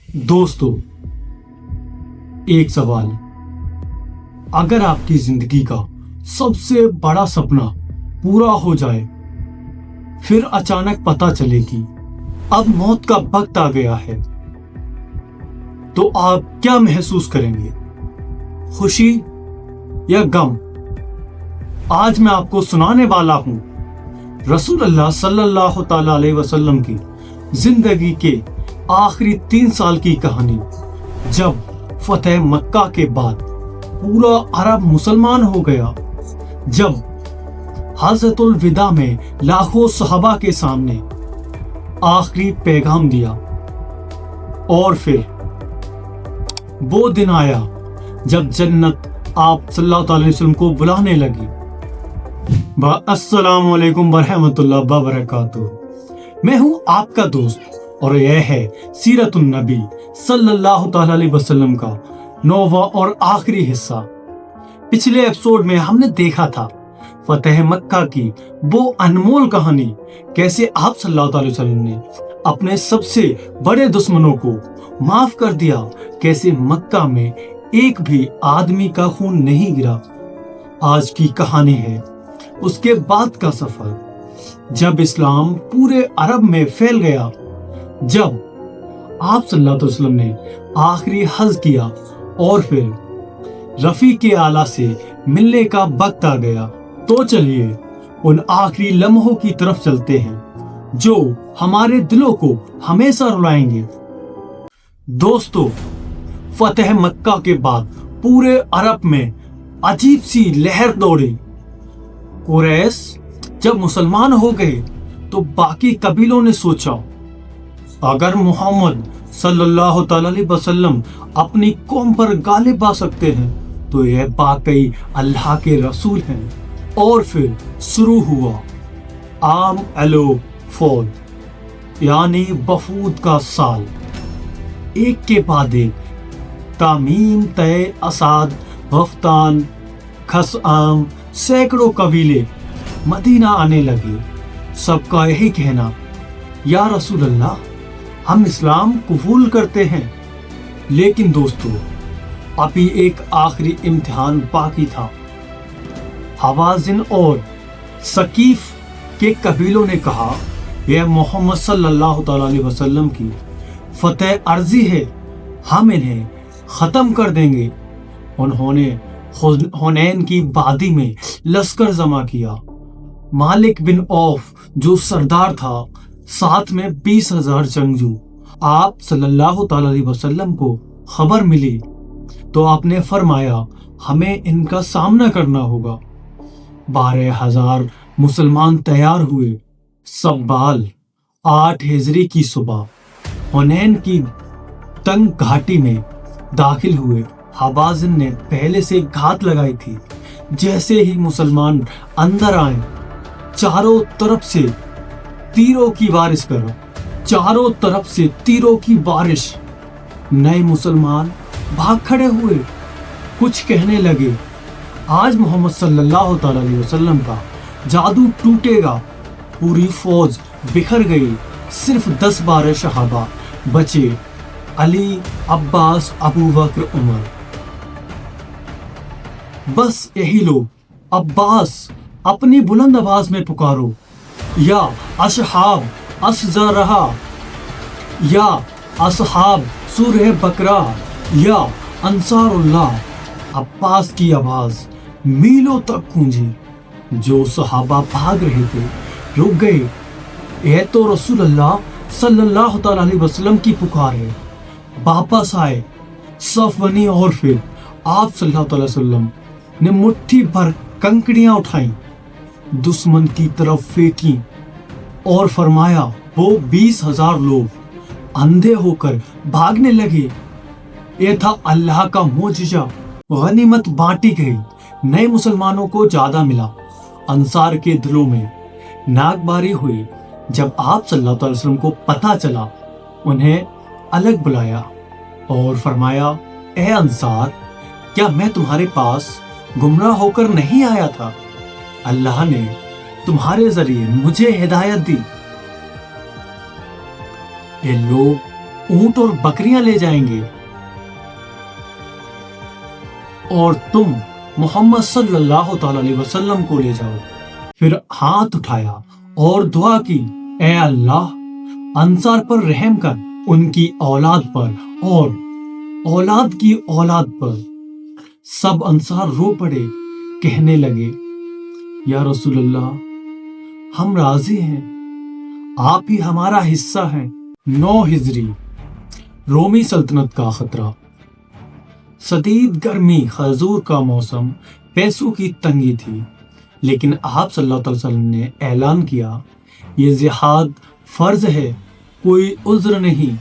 दोस्तों, एक सवाल। अगर आपकी जिंदगी का सबसे बड़ा सपना पूरा हो जाए, फिर अचानक पता चले कि अब मौत का वक्त आ गया है, तो आप क्या महसूस करेंगे? खुशी या गम? आज मैं आपको सुनाने वाला हूं रसूलुल्लाह सल्लल्लाहु ताला अलैहि वसल्लम की जिंदगी के आखिरी 3 साल की कहानी, जब फतेह मक्का के बाद पूरा अरब मुसलमान हो गया, जब हज़रतुल विदा में लाखों सहाबा के सामने आखिरी पैगाम दिया, और फिर वो दिन आया जब जन्नत आप सल्लल्लाहु अलैहि वसल्लम को बुलाने लगी। अस्सलामु अलैकुम वरहमतुल्लाहि वबरकातुहू। मैं हूं आपका दोस्त और यह है सीरतुन नबी सल्लल्लाहु अलैहि वसल्लम का 9वां और आखिरी हिस्सा। पिछले एपिसोड में हमने देखा था फतेह मक्का की वो अनमोल कहानी, कैसे आप सल्लल्लाहु अलैहि वसल्लम ने अपने सबसे बड़े दुश्मनों को माफ कर दिया, कैसे मक्का में एक भी आदमी का खून नहीं गिरा। आज की कहानी है उसके बाद का सफर, जब इस्लाम पूरे अरब में फैल गया, जब आप सल्लल्लाहु अलैहि वसल्लम ने आखिरी हज किया और फिर रफीक आला से मिलने का वक्त आ गया। तो चलिए उन आखिरी लम्हों की तरफ चलते हैं जो हमारे दिलों को हमेशा रुलाएंगे। दोस्तों, फतेह मक्का के बाद पूरे अरब में अजीब सी लहर दौड़ी। कुरैश जब मुसलमान हो गए तो बाकी कबीलों ने सोचा, अगर मोहम्मद सल्लल्लाहु अलैहि वसल्लम अपनी कौम पर गालिब आ सकते हैं तो यह वाकई अल्लाह के रसूल हैं। और फिर शुरू हुआ आम एलो फौल, यानी वफूद का साल। एक के बाद एक तामीम, तय, असाद, गफ्तान, खसआम, सैकड़ों कबीले मदीना आने लगे। सबका यही कहना, या रसूल अल्लाह, हम इस्लाम कबूल करते हैं। लेकिन दोस्तों, अभी एक आखिरी इम्तिहान बाकी था। हवाज़िन और सकीफ के कबीलों ने कहा, यह मोहम्मद सल्लल्लाहु अलैहि वसल्लम की फतेह अर्जी है, हम इन्हें ख़त्म कर देंगे। उन्होंने हुनैन की वादी में लश्कर जमा किया। मालिक बिन औफ जो सरदार था, साथ में 20,000 जंगजू। आप सल्लल्लाहु अलैहि वसल्लम को खबर मिली तो आपने फरमाया, हमें इनका सामना करना होगा। 12,000 मुसलमान तैयार हुए। सब्बाल 8 हिजरी की सुबह हुनैन की तंग घाटी में दाखिल हुए। हवाज़िन ने पहले से घात लगाई थी। जैसे ही मुसलमान अंदर आए, चारों तरफ से तीरों की बारिश करो, चारों तरफ से तीरों की बारिश। नए मुसलमान भाग खड़े हुए। कुछ कहने लगे, आज मोहम्मद सल्लल्लाहु अलैहि वसल्लम का जादू टूटेगा। पूरी फौज बिखर गई। सिर्फ 10-12 सहाबा बचे, अली, अब्बास, अबू बकर, उमर। बस यही लोग। अब्बास, अपनी बुलंद आवाज में पुकारो, या असहाब असजरहा, या असहाब सूरह बकरा, या अंसारुल्लाह। अब्बास की आवाज मीलों तक गूंजी। जो सहाबा भाग रहे थे रुक गए। यह तो रसूलुल्लाह सल्लल्लाहु अलैहि वसल्लम की पुकार है। वापस आए, सफ बनी, और फिर आप सल्लल्लाहु अलैहि वसल्लम ने मुट्ठी भर कंकड़ियां उठाई, दुश्मन की तरफ फेंकी और फरमाया, वो 20,000 लोग अंधे होकर भागने लगे। यह था अल्लाह का मोजिजा। गनीमत बांटी गई। नए मुसलमानों को ज्यादा मिला। अंसार के दिलों में नागबारी हुई। जब आप सल्लल्लाहु अलैहि वसल्लम को पता चला, उन्हें अलग बुलाया और फरमाया, ए अंसार, क्या मैं तुम्हारे पास गुमराह होकर नहीं आया था? अल्लाह ने तुम्हारे जरिए मुझे हिदायत दी। ये लोग ऊंट और बकरियां ले जाएंगे और तुम मोहम्मद सल्लल्लाहु अलैहि वसल्लम को ले जाओ। फिर हाथ उठाया और दुआ की, ए अल्लाह, अंसार पर रहम कर, उनकी औलाद पर और औलाद की औलाद पर। सब अंसार रो पड़े, कहने लगे, या रसूलल्लाह, हम राजी हैं, आप ही हमारा हिस्सा हैं। 9 हिजरी, रोमी सल्तनत का खतरा। शदीद गर्मी, खजूर का मौसम, पैसों की तंगी थी, लेकिन आप सल्लल्लाहु अलैहि वसल्लम ने ऐलान किया, ये जिहाद फर्ज है, कोई उज्र नहीं।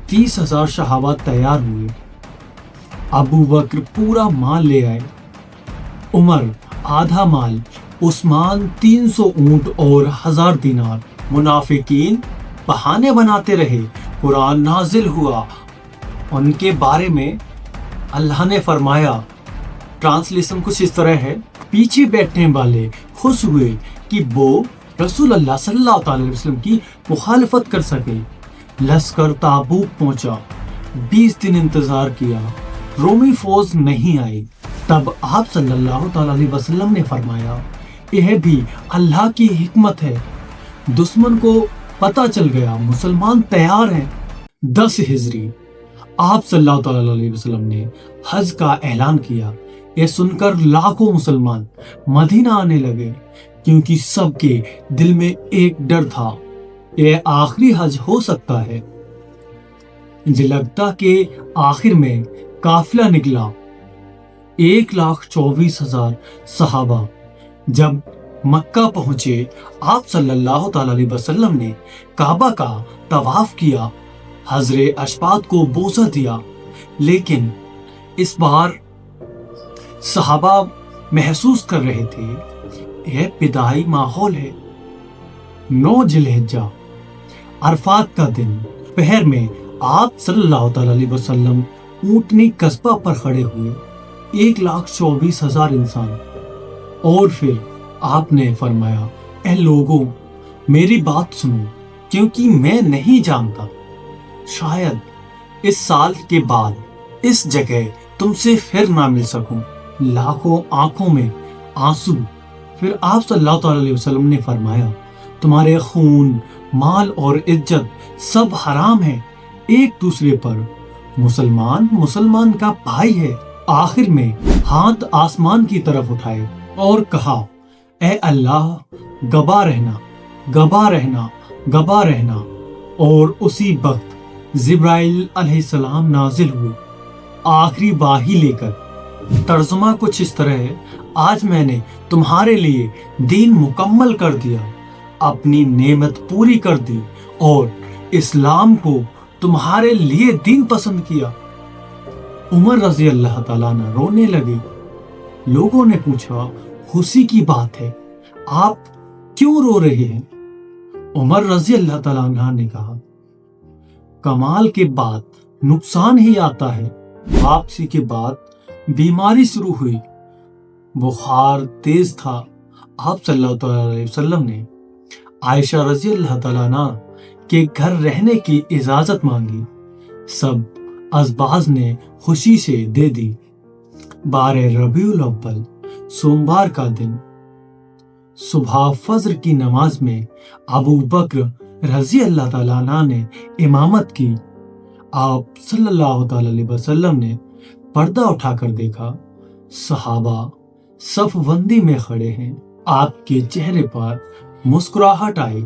30,000 सहाबा तैयार हुए। अबू बकर पूरा माल ले आए, उमर आधा माल, उस्मान 300 ऊंट और 1000 दिनार। मुनाफिकीन बहाने बनाते रहे। कुरान नाजिल हुआ, उनके बारे में अल्लाह ने फरमाया, ट्रांसलेशन कुछ इस तरह है, पीछे बैठने वाले खुश हुए कि वो रसूल अल्लाह सल्लल्लाहु अलैहि वसल्लम की मुखालफत कर सके। लश्कर ताबूक पहुंचा, 20 दिन इंतजार किया, रोमी फौज नहीं आई। तब आप सल्लल्लाहु अलैहि वसल्लम ने फरमाया, यह भी अल्लाह की हिकमत है, दुश्मन को पता चल गया, मुसलमान तैयार हैं। 10 हिजरी, आप सल्लल्लाहु अलैहि वसल्लम ने हज का ऐलान किया। यह सुनकर लाखों मुसलमान मदीना आने लगे, क्योंकि सबके दिल में एक डर था, यह आखिरी हज हो सकता है। जिलगता के आखिर में काफिला निकला, 1,24,000 सहाबा। जब मक्का पहुंचे, आप सल्लल्लाहु अलैहि वसल्लम ने काबा का तवाफ किया, हजरे अशफात को बोसा दिया, लेकिन इस बार सहाबा महसूस कर रहे थे, यह बिदाई माहौल है। 9 जिलहिज्जा, अरफात का दिन, पहर में आप सल्लल्लाहु अलैहि वसल्लम ऊंटनी कस्बा पर खड़े हुए, 1,24,000 इंसान। और फिर आपने फरमाया, ए लोगों, मेरी बात सुनो, क्योंकि मैं नहीं जानता, शायद इस साल के बाद इस जगह तुमसे फिर ना मिल सकूं। लाखों आंखों में आंसू। फिर आप सल्लल्लाहु अलैहि वसल्लम ने फरमाया, तुम्हारे खून, माल और इज्जत सब हराम है एक दूसरे पर। मुसलमान मुसलमान का भाई है। आखिर में हाथ आसमान की तरफ उठाए और कहा, ए अल्लाह, गवाह रहना, गवाह रहना, गवाह रहना। और उसी वक्त जिब्राइल अलैहिस्सलाम नाजिल हुए, आखिरी वाही लेकर। तर्जुमा कुछ इस तरह है, आज मैंने तुम्हारे लिए दीन मुकम्मल कर दिया, अपनी नेमत पूरी कर दी और इस्लाम को तुम्हारे लिए दीन पसंद किया। उमर रजी अल्लाह ताला अन्हु रोने लगे। लोगों ने पूछा, खुशी की बात है, आप क्यों रो रहे हैं? उमर रजी अल्लाह ताला अन्हु ने कहा, कमाल के बाद नुकसान ही आता है। वापसी के बाद बीमारी शुरू हुई, बुखार तेज था। आप सल्लल्लाहु अलैहि वसल्लम ने आयशा रजी अल्लाह ताला अन्हा के घर रहने की इजाजत मांगी। सब अज़बाज ने खुशी से दे दी। 12 रबीउल अव्वल, सोमवार का दिन, सुबह फज्र की नमाज में अबू बकर रजी अल्लाह ताला अन्हा ने इमामत की। आप सल्लल्लाहु अलैहि वसल्लम ने पर्दा उठाकर देखा, सहाबा सफबंदी में खड़े हैं। आपके चेहरे पर मुस्कुराहट आई।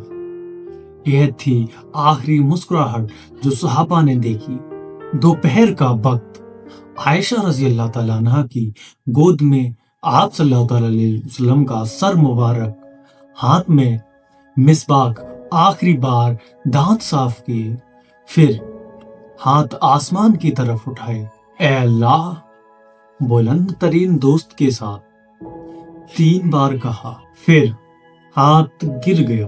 यह थी आखिरी मुस्कुराहट जो सहाबा ने देखी। दोपहर का वक्त, आयशा रजी अल्लाह ताला अन्हा की गोद में आप सल्लल्लाहु अलैहि वसल्लम का सर मुबारक, हाथ में मिसबाक, आखिरी बार दांत साफ किए, फिर हाथ आसमान की तरफ उठाए। ए अल्लाह, बुलंद तरीन दोस्त के साथ 3 बार कहा, फिर हाथ गिर गया।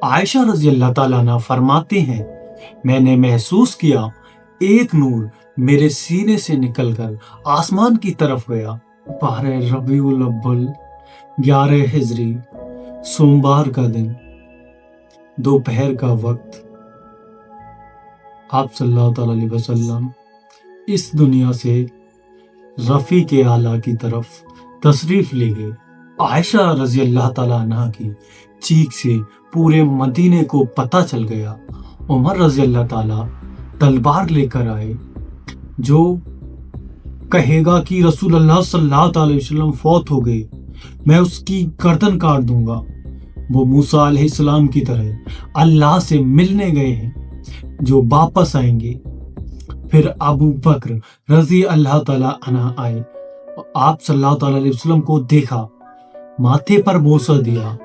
आयशा रजी अल्लाह ताला अन्हा फरमाते हैं, मैंने महसूस किया एक नूर मेरे सीने से निकलकर आसमान की तरफ गया। 12 रबीउल अव्वल, 11 हिजरी, सोमवार का दिन, दोपहर का वक्त। आप सल्लल्लाहु अलैहि वसल्लम इस दुनिया से रफ़ीक आला की तरफ तशरीफ ले गए। आयशा रजी अल्लाह ताला अन्हा की चीख से पूरे मदीने को पता चल गया। उमर रजी अल्लाह ताला तलवार लेकर आए, जो कहेगा कि रसूलुल्लाह सल्लल्लाहु अलैहि वसल्लम फौत हो गए, मैं उसकी गर्दन काट दूंगा। वो मूसा अलैहिस्सलाम की तरह अल्लाह से मिलने गए हैं, जो वापस आएंगे। फिर अबू बकर रजी अल्लाह ताला अन्हा आए, आप सल्लल्लाहु अलैहि वसल्लम को देखा, माथे पर बोसा दिया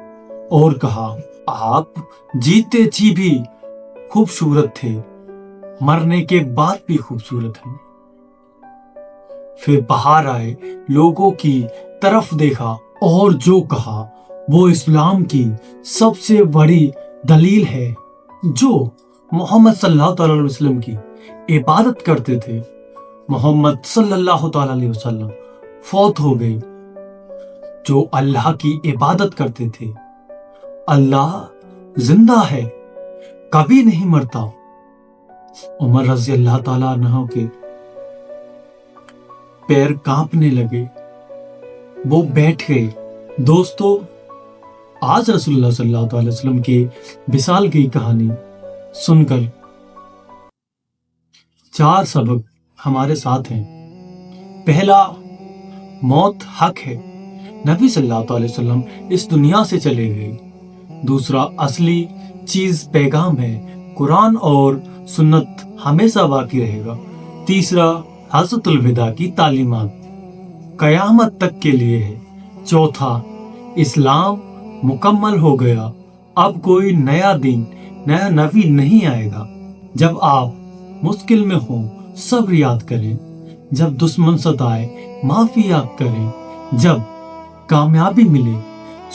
और कहा, आप जीते जी भी खूबसूरत थे, मरने के बाद भी खूबसूरत हैं। फिर बाहर आए, लोगों की तरफ देखा और जो कहा वो इस्लाम की सबसे बड़ी दलील है। जो मोहम्मद सल्लल्लाहु अलैहि वसल्लम की इबादत करते थे, मोहम्मद सल्लल्लाहु अलैहि वसल्लम फौत हो गए। जो अल्लाह की इबादत करते थे, अल्लाह जिंदा है, कभी नहीं मरता। उमर रजी अल्लाह ताला अन्हु के पैर कांपने लगे, वो बैठ गए। दोस्तों, आज रसूलुल्लाह सल्लल्लाहु अलैहि वसल्लम के विसाल की कहानी सुनकर 4 सबक हमारे साथ हैं। पहला, मौत हक है, नबी सल्लल्लाहु अलैहि वसल्लम इस दुनिया से चले गए। दूसरा, असली चीज पैगाम है, कुरान और सुन्नत हमेशा बाकी रहेगा। तीसरा, हज़रतुल विदा की तालीमात कयामत तक के लिए है। चौथा, इस्लाम मुकम्मल हो गया, अब कोई नया दिन, नया नबी नहीं आएगा। जब आप मुश्किल में हो, सब्र याद करें। जब दुश्मन सताए, माफी याद करें। जब कामयाबी मिले,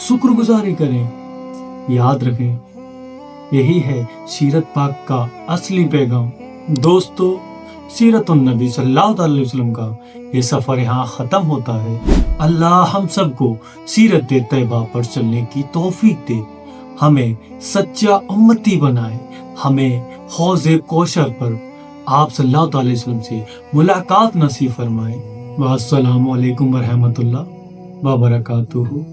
शुक्रगुजारी करें। याद रखें, यही है सीरत पाक का असली पैगाम। दोस्तों, सीरतुन नबी सल्लल्लाहु अलैहि वसल्लम का ये सफर यहाँ खत्म होता है। अल्लाह हम सबको सीरत तैयबा पर चलने की तौफीक दे, हमें सच्चा उम्मती बनाए, हमें हौज़े कौशर पर आप सल्लल्लाहु अलैहि वसल्लम से मुलाकात नसीब फरमाए। अस्सलामु अलैकुम व रहमतुल्लाह व बरकातुहू।